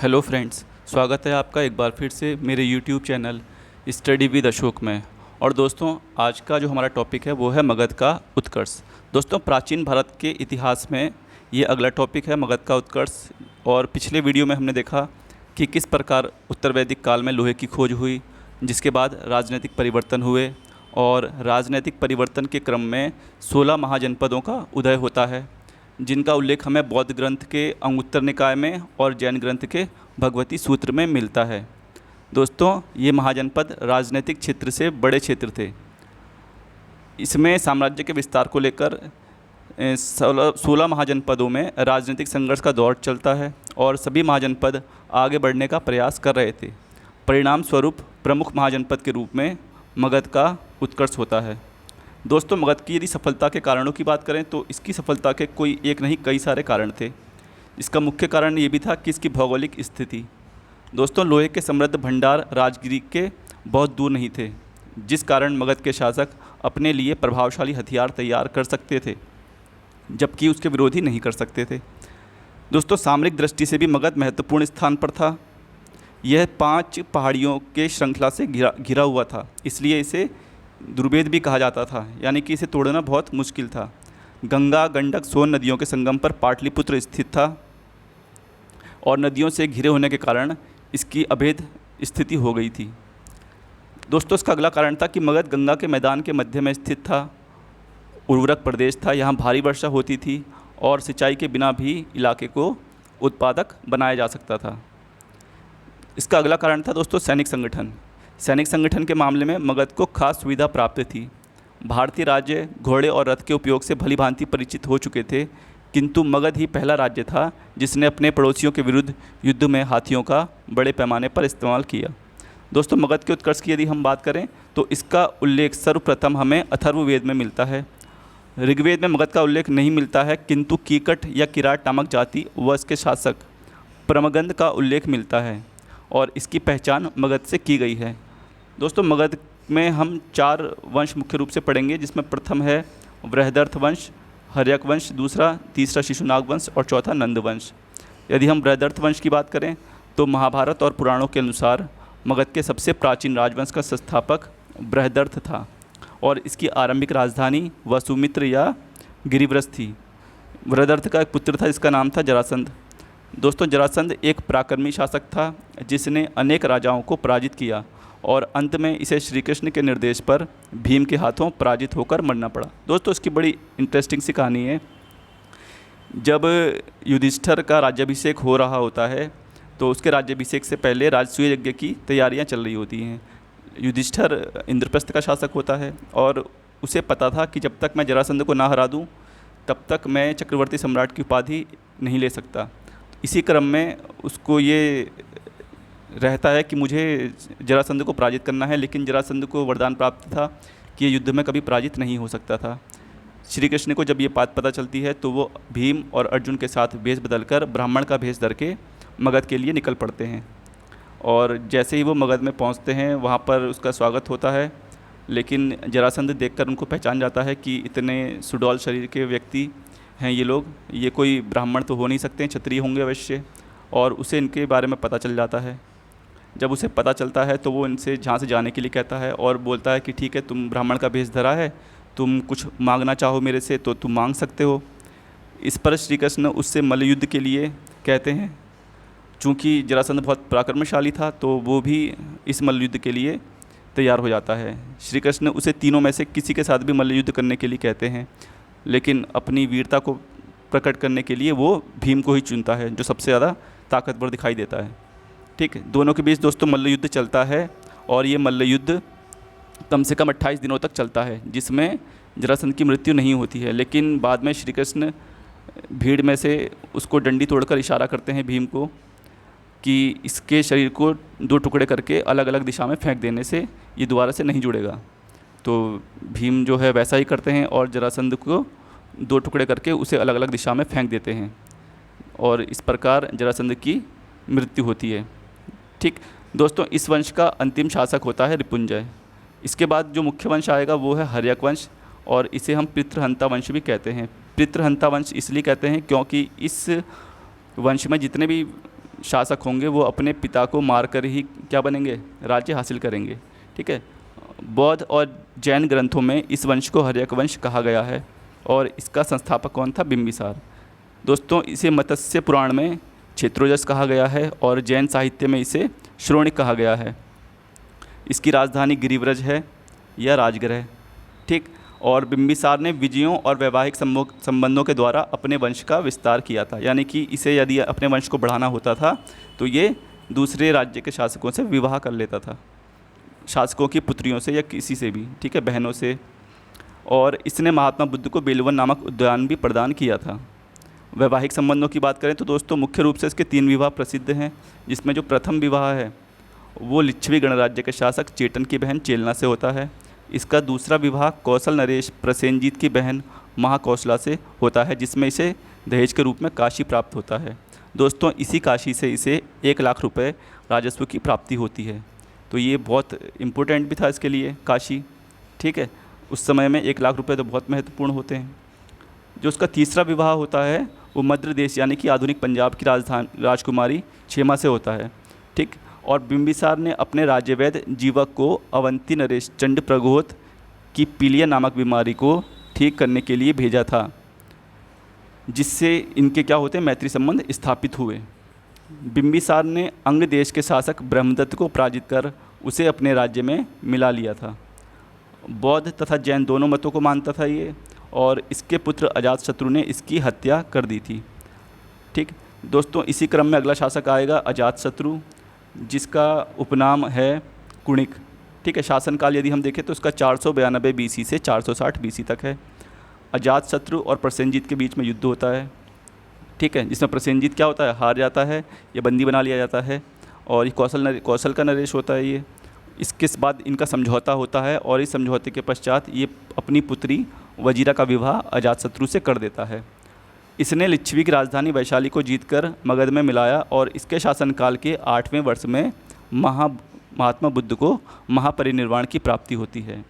Hello friends, स्वागत है आपका एक बार फिर से मेरे YouTube channel study with Ashok में। और दोस्तों, आज का जो हमारा टॉपिक है वो है मगध का उत्कर्ष। दोस्तों, प्राचीन भारत के इतिहास में ये अगला टॉपिक है, मगध का उत्कर्ष। और पिछले वीडियो में हमने देखा कि किस प्रकार उत्तर वैदिक काल में लोहे की खोज हुई, जिसके बाद राजनीतिक परिवर्तन हुए और राजनीतिक परिवर्तन के क्रम में 16 महाजनपदों का उदय होता है, जिनका उल्लेख हमें बौद्ध ग्रंथ के अंगुत्तर निकाय में और जैन ग्रंथ के भगवती सूत्र में मिलता है। दोस्तों, ये महाजनपद राजनीतिक क्षेत्र से बड़े क्षेत्र थे। इसमें साम्राज्य के विस्तार को लेकर 16 महाजनपदों में राजनीतिक संघर्ष का दौर चलता है और सभी महाजनपद आगे बढ़ने का प्रयास कर रहे थे। परिणाम स्वरूप प्रमुख महाजनपद के रूप में मगध का उत्कर्ष होता है। दोस्तों, मगध की यदि सफलता के कारणों की बात करें तो इसकी सफलता के कोई एक नहीं, कई सारे कारण थे। इसका मुख्य कारण ये भी था कि इसकी भौगोलिक स्थिति। दोस्तों, लोहे के समृद्ध भंडार राजगिरी के बहुत दूर नहीं थे, जिस कारण मगध के शासक अपने लिए प्रभावशाली हथियार तैयार कर सकते थे, जबकि उसके विरोधी नहीं कर सकते थे। दोस्तों, सामरिक दृष्टि से भी मगध महत्वपूर्ण स्थान पर था। यह 5 पहाड़ियों के श्रृंखला से घिरा हुआ था, इसलिए इसे दुर्भेद भी कहा जाता था, यानी कि इसे तोड़ना बहुत मुश्किल था। गंगा, गंडक, सोन नदियों के संगम पर पाटलिपुत्र स्थित था और नदियों से घिरे होने के कारण इसकी अभेद स्थिति हो गई थी। दोस्तों, इसका अगला कारण था कि मगध गंगा के मैदान के मध्य में स्थित था, उर्वरक प्रदेश था, यहाँ भारी वर्षा होती थी और सिंचाई के बिना भी इलाके को उत्पादक बनाया जा सकता था। इसका अगला कारण था दोस्तों सैनिक संगठन। सैनिक संगठन के मामले में मगध को खास सुविधा प्राप्त थी। भारतीय राज्य घोड़े और रथ के उपयोग से भली भांति परिचित हो चुके थे, किंतु मगध ही पहला राज्य था जिसने अपने पड़ोसियों के विरुद्ध युद्ध में हाथियों का बड़े पैमाने पर इस्तेमाल किया। दोस्तों, मगध के उत्कर्ष की यदि हम बात करें तो इसका उल्लेख सर्वप्रथम हमें अथर्ववेद में मिलता है। ऋग्वेद में मगध का उल्लेख नहीं मिलता है, किंतु कीकट या किराट नामक जाति व इसके शासक प्रमगंध का उल्लेख मिलता है और इसकी पहचान मगध से की गई है। दोस्तों, मगध में हम 4 वंश मुख्य रूप से पढ़ेंगे, जिसमें प्रथम है बृहदर्थ वंश, हर्यक वंश, दूसरा तीसरा शिशुनाग वंश और चौथा नंद वंश। यदि हम बृहदर्थ वंश की बात करें तो महाभारत और पुराणों के अनुसार मगध के सबसे प्राचीन राजवंश का संस्थापक बृहदर्थ था और इसकी आरंभिक राजधानी वसुमित्र या गिरिव्रज थी। बृहदर्थ का एक पुत्र था, इसका नाम था जरासंध। दोस्तों, जरासंध एक पराक्रमी शासक था जिसने अनेक राजाओं को पराजित किया और अंत में इसे श्री कृष्ण के निर्देश पर भीम के हाथों पराजित होकर मरना पड़ा। दोस्तों, इसकी बड़ी इंटरेस्टिंग सी कहानी है। जब युधिष्ठिर का राज्याभिषेक हो रहा होता है तो उसके राज्याभिषेक से पहले राजसूय यज्ञ की तैयारियां चल रही होती हैं। युधिष्ठिर इंद्रप्रस्थ का शासक होता है और उसे पता था कि जब तक मैं जरासंध को ना हरा दूँ तब तक मैं चक्रवर्ती सम्राट की उपाधि नहीं ले सकता। इसी क्रम में उसको ये रहता है कि मुझे जरासंध को पराजित करना है, लेकिन जरासंध को वरदान प्राप्त था कि ये युद्ध में कभी पराजित नहीं हो सकता था। श्री कृष्ण को जब ये बात पता चलती है तो वो भीम और अर्जुन के साथ भेष बदलकर ब्राह्मण का भेष धर के मगध के लिए निकल पड़ते हैं। और जैसे ही वो मगध में पहुंचते हैं वहाँ पर उसका स्वागत होता है, लेकिन जरासंध देखकर उनको पहचान जाता है कि इतने सुडौल शरीर के व्यक्ति हैं ये लोग, ये कोई ब्राह्मण तो हो नहीं सकते, क्षत्रिय होंगे अवश्य। और उसे इनके बारे में पता चल जाता है। जब उसे पता चलता है तो वो इनसे जहाँ से जाने के लिए कहता है और बोलता है कि ठीक है, तुम ब्राह्मण का भेष धरा है, तुम कुछ मांगना चाहो मेरे से तो तुम मांग सकते हो। इस पर श्री कृष्ण उससे मल्ल युद्ध के लिए कहते हैं। चूँकि जरासंध बहुत पराक्रमशाली था तो वो भी इस मल्ल युद्ध के लिए तैयार हो जाता है। श्री कृष्ण उसे तीनों में से किसी के साथ भी मल्ल युद्ध करने के लिए कहते हैं, लेकिन अपनी वीरता को प्रकट करने के लिए वो भीम को ही चुनता है, जो सबसे ज़्यादा ताकतवर दिखाई देता है। ठीक है, दोनों के बीच दोस्तों मल्ल युद्ध चलता है और ये मल्ल युद्ध कम से कम 28 दिनों तक चलता है, जिसमें जरासंध की मृत्यु नहीं होती है। लेकिन बाद में श्री कृष्ण भीड़ में से उसको डंडी तोड़कर इशारा करते हैं भीम को कि इसके शरीर को 2 टुकड़े करके अलग अलग दिशा में फेंक देने से ये दोबारा से नहीं जुड़ेगा। तो भीम जो है वैसा ही करते हैं और जरासंध को 2 टुकड़े करके उसे अलग अलग दिशा में फेंक देते हैं और इस प्रकार जरासंध की मृत्यु होती है। ठीक दोस्तों, इस वंश का अंतिम शासक होता है रिपुंजय। इसके बाद जो मुख्य वंश आएगा वो है हर्यक वंश और इसे हम पितृहंता वंश भी कहते हैं। पितृहंता वंश इसलिए कहते हैं क्योंकि इस वंश में जितने भी शासक होंगे वो अपने पिता को मारकर ही क्या बनेंगे, राज्य हासिल करेंगे। ठीक है। बौद्ध और जैन ग्रंथों में इस वंश को हर्यक वंश कहा गया है और इसका संस्थापक कौन था, बिंबिसार। दोस्तों इसे मत्स्य पुराण में क्षेत्रोजस कहा गया है और जैन साहित्य में इसे श्रोणिक कहा गया है। इसकी राजधानी गिरिव्रज है या राजगृह। ठीक। और बिंबिसार ने विजयों और वैवाहिक संबंधों के द्वारा अपने वंश का विस्तार किया था, यानी कि इसे यदि अपने वंश को बढ़ाना होता था तो ये दूसरे राज्य के शासकों से विवाह कर लेता था, शासकों की पुत्रियों से या किसी से भी, ठीक है, बहनों से। और इसने महात्मा बुद्ध को बेलवन नामक उद्यान भी प्रदान किया था। वैवाहिक संबंधों की बात करें तो दोस्तों मुख्य रूप से इसके 3 विवाह प्रसिद्ध हैं, जिसमें जो प्रथम विवाह है वो लिच्छवी गणराज्य के शासक चेतन की बहन चेलना से होता है। इसका दूसरा विवाह कौशल नरेश प्रसेनजीत की बहन महाकौशला से होता है, जिसमें इसे दहेज के रूप में काशी प्राप्त होता है। दोस्तों इसी काशी से इसे 1 लाख रुपए राजस्व की प्राप्ति होती है। तो ये बहुत इम्पोर्टेंट भी था इसके लिए काशी। ठीक है। उस समय में 1 लाख रुपए तो बहुत महत्वपूर्ण होते हैं। जो उसका तीसरा विवाह होता है वो मद्र देश यानी कि आधुनिक पंजाब की राजकुमारी क्षेमा से होता है। ठीक। और बिंबिसार ने अपने राज्यवैद्य जीवक को अवंती नरेश चंड प्रगोत की पीलिया नामक बीमारी को ठीक करने के लिए भेजा था, जिससे इनके क्या होते हैं, मैत्री संबंध स्थापित हुए। बिंबिसार ने अंग देश के शासक ब्रह्मदत्त को पराजित कर उसे अपने राज्य में मिला लिया था। बौद्ध तथा जैन दोनों मतों को मानता था ये, और इसके पुत्र अजातशत्रु ने इसकी हत्या कर दी थी। ठीक। दोस्तों इसी क्रम में अगला शासक आएगा अजातशत्रु, जिसका उपनाम है कुणिक। ठीक है। शासनकाल यदि हम देखें तो इसका 492 BC से 460 BC तक है। अजातशत्रु और प्रसेनजीत के बीच में युद्ध होता है। ठीक है। जिसमें प्रसेनजीत क्या होता है, हार जाता है, ये बंदी बना लिया जाता है, और ये कौशल का नरेश होता है ये। इसके बाद इनका समझौता होता है और इस समझौते के पश्चात ये अपनी पुत्री वजीरा का विवाह अजातशत्रु से कर देता है। इसने लिच्छवी की राजधानी वैशाली को जीतकर मगध में मिलाया और इसके शासनकाल के 8वें वर्ष में महात्मा बुद्ध को महापरिनिर्वाण की प्राप्ति होती है।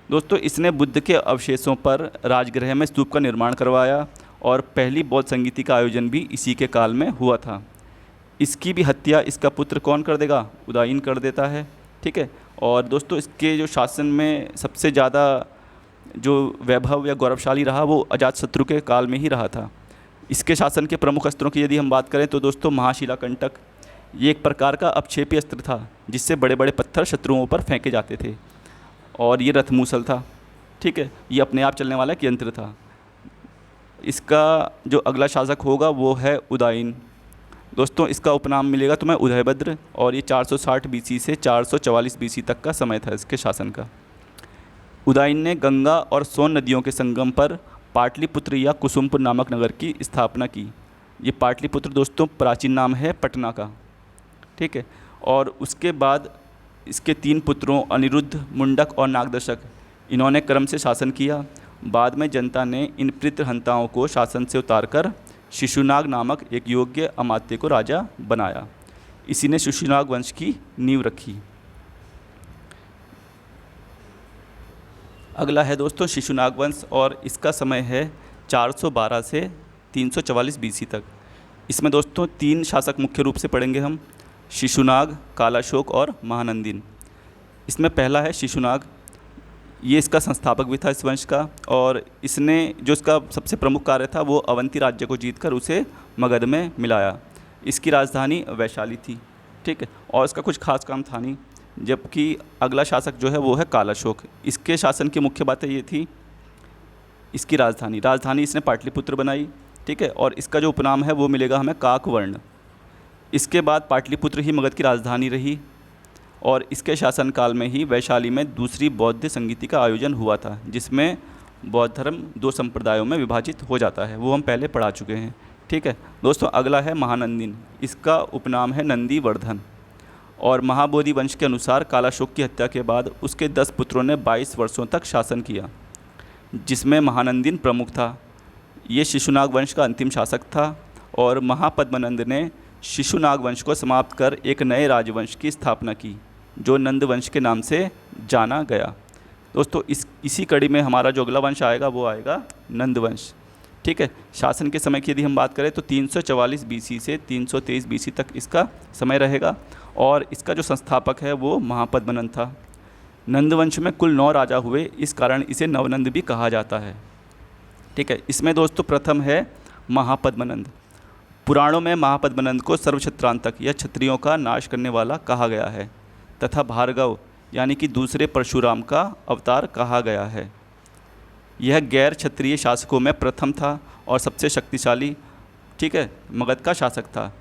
दोस्तों इसने बुद्ध के अवशेषों पर राजगृह में स्तूप का निर्माण करवाया और पहली बौद्ध संगीति का आयोजन भी इसी के काल में हुआ था। इसकी भी हत्या इसका पुत्र कौन कर देगा, उदायीन कर देता है। ठीक है। और दोस्तों इसके जो शासन में सबसे ज़्यादा जो वैभव या गौरवशाली रहा वो अजातशत्रु के काल में ही रहा था। इसके शासन के प्रमुख अस्त्रों की यदि हम बात करें तो दोस्तों महाशिलाकंटक ये एक प्रकार का अपक्षेपी अस्त्र था, जिससे बड़े बड़े पत्थर शत्रुओं पर फेंके जाते थे। और ये रथमूसल था। ठीक है। ये अपने आप चलने वाला एक यंत्र था। इसका जो अगला शासक होगा वो है उदायीन। दोस्तों इसका उपनाम मिलेगा तुम्हें उदयभद्र, और ये 460 BC से 444 BC तक का समय था इसके शासन का। उदायीन ने गंगा और सोन नदियों के संगम पर पाटलिपुत्र या कुसुमपुर नामक नगर की स्थापना की। ये पाटलिपुत्र दोस्तों प्राचीन नाम है पटना का। ठीक है। और उसके बाद इसके 3 पुत्रों अनिरुद्ध, मुंडक और नागदशक, इन्होंने क्रम से शासन किया। बाद में जनता ने इन पितृहंताओं को शासन से उतारकर शिशुनाग नामक एक योग्य अमात्य को राजा बनाया। इसी ने शिशुनाग वंश की नींव रखी। अगला है दोस्तों शिशुनाग वंश, और इसका समय है 412 से 344 BC तक। इसमें दोस्तों 3 शासक मुख्य रूप से पढ़ेंगे हम, शिशुनाग, कालाशोक और महानंदिन। इसमें पहला है शिशुनाग। ये इसका संस्थापक भी था इस वंश का, और इसने जो इसका सबसे प्रमुख कार्य था वो अवंती राज्य को जीतकर उसे मगध में मिलाया। इसकी राजधानी वैशाली थी। ठीक है। और इसका कुछ खास काम था नहीं। जबकि अगला शासक जो है वो है कालाशोक। इसके शासन की मुख्य बातें ये थी, इसकी राजधानी इसने पाटलिपुत्र बनाई। ठीक है। और इसका जो उपनाम है वो मिलेगा हमें काकवर्ण। इसके बाद पाटलिपुत्र ही मगध की राजधानी रही, और इसके शासनकाल में ही वैशाली में दूसरी बौद्ध संगीति का आयोजन हुआ था, जिसमें बौद्ध धर्म 2 संप्रदायों में विभाजित हो जाता है, वो हम पहले पढ़ा चुके हैं। ठीक है। दोस्तों अगला है महानंदिन। इसका उपनाम है नंदीवर्धन, और महाबोधि वंश के अनुसार कालाशोक की हत्या के बाद उसके 10 पुत्रों ने 22 वर्षों तक शासन किया, जिसमें महानंदिन प्रमुख था। ये शिशुनाग वंश का अंतिम शासक था, और महापद्मनंद ने शिशुनाग वंश को समाप्त कर एक नए राजवंश की स्थापना की, जो नंद वंश के नाम से जाना गया। दोस्तों इसी कड़ी में हमारा जो अगला वंश आएगा वो आएगा नंद वंश। ठीक है। शासन के समय की यदि हम बात करें तो 344 बीसी से 323 बीसी तक इसका समय रहेगा। और इसका जो संस्थापक है वो महापद्मनंद था। नंदवंश में कुल 9 राजा हुए, इस कारण इसे नवनंद भी कहा जाता है। ठीक है। इसमें दोस्तों प्रथम है महापद्मनंद। पुराणों में महापद्मनंद को सर्वक्षत्रांतक या क्षत्रियों का नाश करने वाला कहा गया है तथा भार्गव यानी कि दूसरे परशुराम का अवतार कहा गया है। यह गैर क्षत्रिय शासकों में प्रथम था और सबसे शक्तिशाली, ठीक है, मगध का शासक था।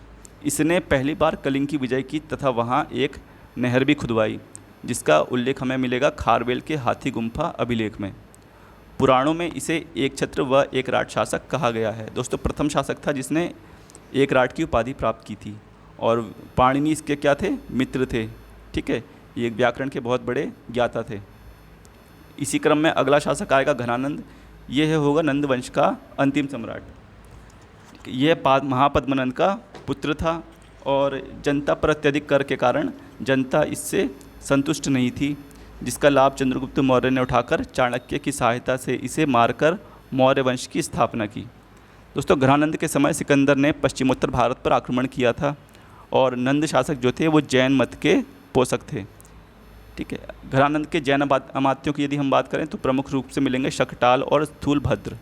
इसने पहली बार कलिंग की विजय की तथा वहाँ एक नहर भी खुदवाई, जिसका उल्लेख हमें मिलेगा खारवेल के हाथी गुम्फा अभिलेख में। पुराणों में इसे एक छत्र व एक राट शासक कहा गया है। दोस्तों प्रथम शासक था जिसने एक राट की उपाधि प्राप्त की थी। और पाणिनि इसके क्या थे? मित्र थे। ठीक है, ये व्याकरण के बहुत बड़े ज्ञाता थे। इसी क्रम में अगला शासक आएगा घनानंद। यह होगा नंद वंश का अंतिम सम्राट। यह महापद्मनंद का पुत्र था और जनता पर अत्यधिक कर के कारण जनता इससे संतुष्ट नहीं थी, जिसका लाभ चंद्रगुप्त मौर्य ने उठाकर चाणक्य की सहायता से इसे मारकर मौर्य वंश की स्थापना की। दोस्तों घनानंद के समय सिकंदर ने पश्चिमोत्तर भारत पर आक्रमण किया था और नंद शासक जो थे वो जैन मत के पोषक थे। ठीक है। घनानंद के जैन अमात्यों की यदि हम बात करें तो प्रमुख रूप से मिलेंगे शकटाल और स्थूलभद्र।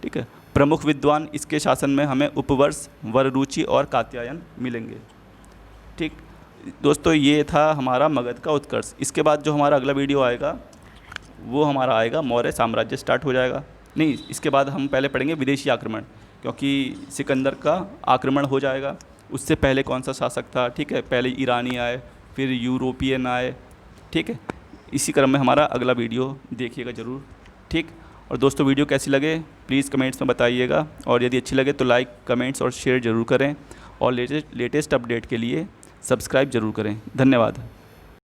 ठीक है। प्रमुख विद्वान इसके शासन में हमें उपवर्ष, वररुचि और कात्यायन मिलेंगे। ठीक दोस्तों, ये था हमारा मगध का उत्कर्ष। इसके बाद जो हमारा अगला वीडियो आएगा वो हमारा आएगा मौर्य साम्राज्य स्टार्ट हो जाएगा। नहीं, इसके बाद हम पहले पढ़ेंगे विदेशी आक्रमण, क्योंकि सिकंदर का आक्रमण हो जाएगा। उससे पहले कौन सा शासक था? ठीक है, पहले ईरानी आए, फिर यूरोपियन आए। ठीक है, इसी क्रम में हमारा अगला वीडियो देखिएगा ज़रूर। ठीक, और दोस्तों वीडियो कैसी लगे प्लीज़ कमेंट्स में बताइएगा, और यदि अच्छी लगे तो लाइक, कमेंट्स और शेयर ज़रूर करें, और लेटेस्ट अपडेट के लिए सब्सक्राइब ज़रूर करें। धन्यवाद।